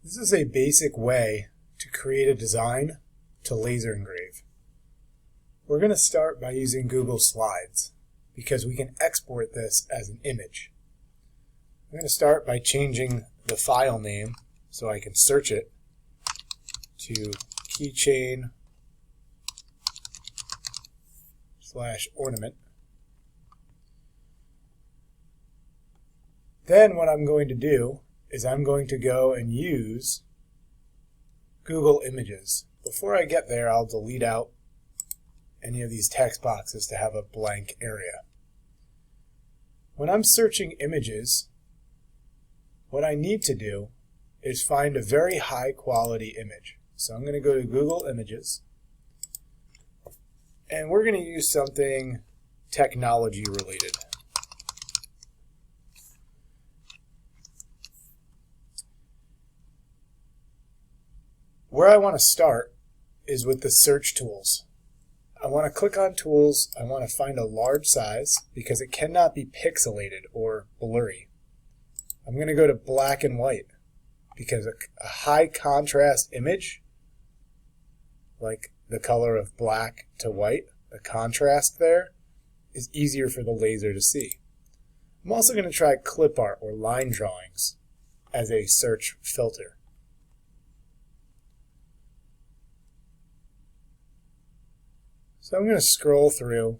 This is a basic way to create a design to laser engrave. We're going to start by using Google Slides because we can export this as an image. I'm going to start by changing the file name so I can search it to Keychain/ornament. Then what I'm going to do is I'm going to go and use Google Images. Before I get there, I'll delete out any of these text boxes to have a blank area. When I'm searching images, what I need to do is find a very high quality image. So I'm going to go to Google Images, and we're going to use something technology related. Where I want to start is with the search tools. I want to click on tools. I want to find a large size because it cannot be pixelated or blurry. I'm going to go to black and white because a high contrast image, like the color of black to white, the contrast there is easier for the laser to see. I'm also going to try clip art or line drawings as a search filter. So I'm going to scroll through.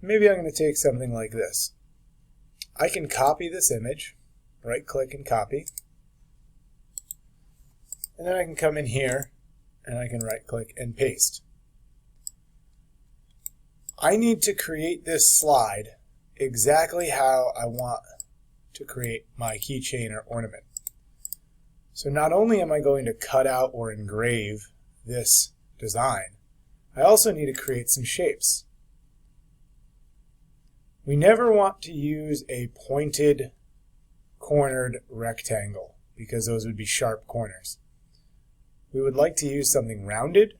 Maybe I'm going to take something like this. I can copy this image, right click and copy. And then I can come in here and I can right click and paste. I need to create this slide exactly how I want to create my keychain or ornament. So not only am I going to cut out or engrave this design, I also need to create some shapes. We never want to use a pointed, cornered rectangle because those would be sharp corners. We would like to use something rounded,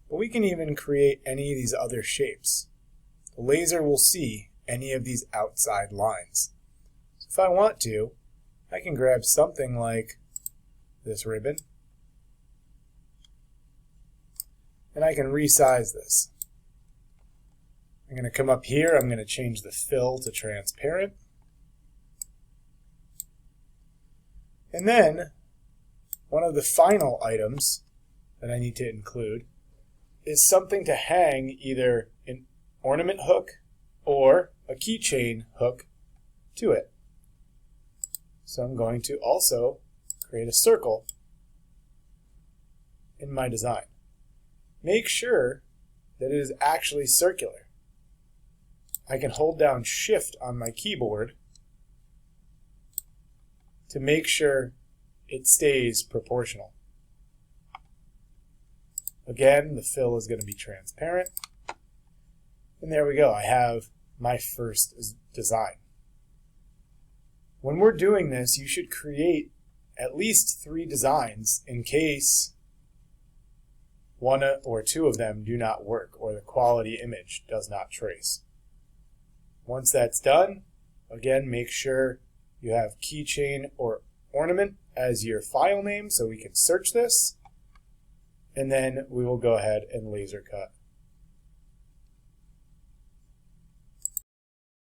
but we can even create any of these other shapes. The laser will see any of these outside lines. So if I want to, I can grab something like this ribbon, and I can resize this. I'm going to come up here, I'm going to change the fill to transparent. And then, one of the final items that I need to include is something to hang either an ornament hook or a keychain hook to it. So I'm going to also create a circle in my design. Make sure that it is actually circular. I can hold down Shift on my keyboard to make sure it stays proportional. Again, the fill is going to be transparent. And there we go. I have my first design. When we're doing this, you should create at least 3 designs in case one or two of them do not work or the quality image does not trace. Once that's done, again, make sure you have keychain or ornament as your file name so we can search this, and then we will go ahead and laser cut.